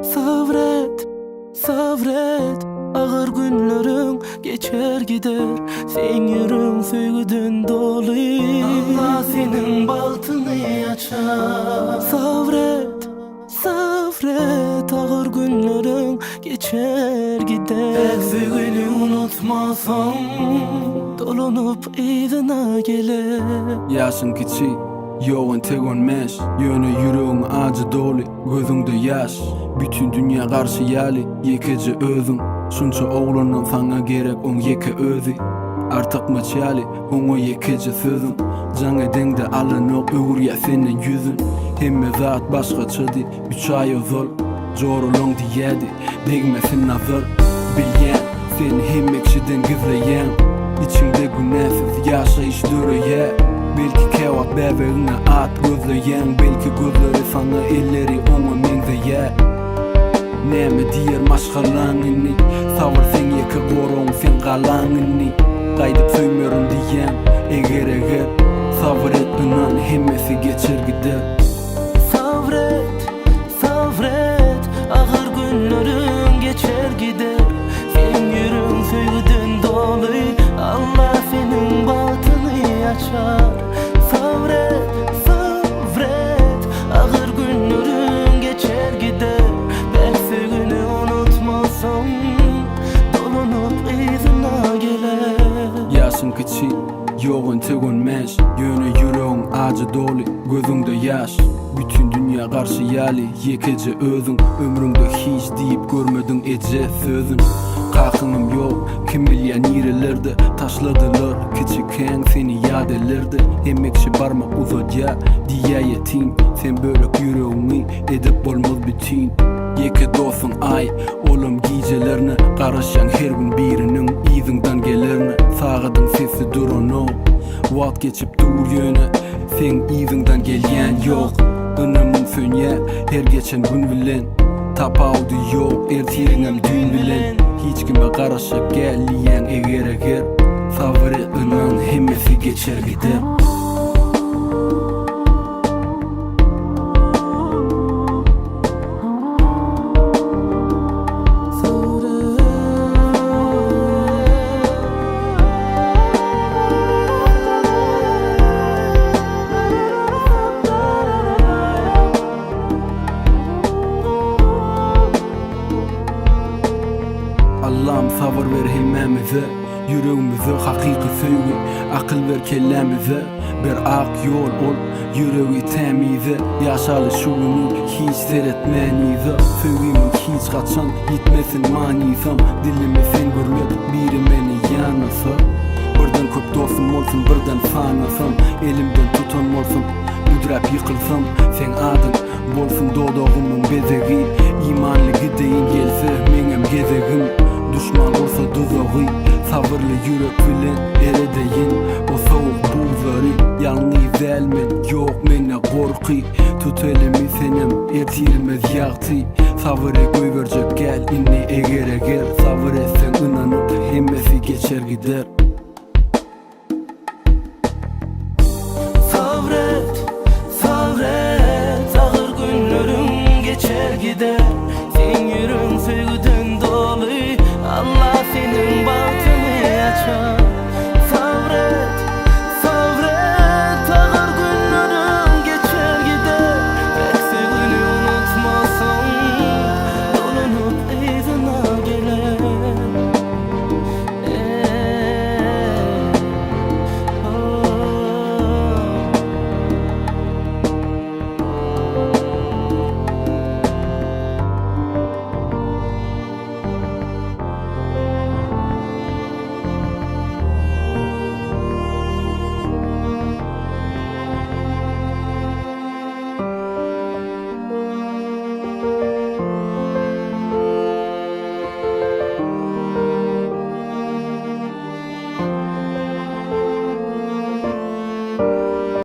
Sabret, sabret, ağır günlerin geçer gider. Sen yüreğin sevgiden dolu, Allah senin baltını açar. Sabret, sabret, ağır günlerin geçer gider. Sevgini unutmasam dolunup izine gelir. Yaşın kiçi, yoğun tek önmez. Yönü yüreğin acı dolu, gözünde yaş. Bütün dünya karşı yali, yekece özün. Şunça oğlunun sana gerek on yeke özü. Artık maçyali, onu yekece sözün. Can edende alınık öğür ya senin yüzün. Hemme zat başka çıdı, 3 ay zor. Zorulun diyedi, değmesin nazar. Bilyen, seni hemmekşiden gizleyen. İçinde günahsız yaşayışları ye. Belki kevat bebeğine at gözleyen. Belki gözleri sana elleri ona mengzeye. Neme diyer maşgalanını, savur sen yeke korun sen kalanını. Kaydıp söymüyorum diyen eğer sabret inan hemmesi geçer gider. Sabret, sabret, ağır günlerin geçer gider. Sen yüreğin sevgiden dolu, Allah senin batını açar. Sabret, sabret, ağır günlerin geçer gider. Ben sevgini unutmasam dolunup izine gelir. Yaşın kiçi, yoğun tek önmez. Yönü yüreğin acı dolu, gözünde yaş. Bütün dünya karşı yali, yekece özün. Ömrümde hiç deyip görmedin ece sözün. Kalkınım yok, kim bilyen nerelerde taşladılar. Küçükken seni yad ederdi. Emekçi parmak uzat ya, diye yetin. Sen böyle yüreğini edip olmaz bütün. Yeke dostun ay, oğlum gecelerini karışan her gün birinin izinden gelerini. Sağadın sesi durunu, vakt geçip dur yöne. Sen izinden gelyen yok. Önümün fönye, her geçen gün bilen. Tapavdı yok, ertirinem dün bilen. Hiç kime karışıp gelleyen eğer sabret inan hemmesi geçer gider. Allah'ım sabır ver hemmemize. Yüreğimize hakiki sevgi, akıl ver kellemize. Bir ak yol ol, yüreği temize. Yaşalı şunu hiç seyretmenize. Sevgimin hiç kaçan gitmesin manizam. Dilimi sen görmek, biri beni yanısa. Birden köp dostum olsun, birden fanısam. Elimden tutan olsun, müdrap yıkılsam. Sen adın bolsun dodağımın bezeği. İmanlı gideyin gelse menem gezegim. Düşman olsa duzağı, sabırlı yürek bilen eredeyin. O soğuk buzları, yalnız elmen yok mene korku. Tut elimi senem ertilmez yaktı. Sabırı koy verecek gel inni eğer sabır etsen inanıp hemmesi geçer gider.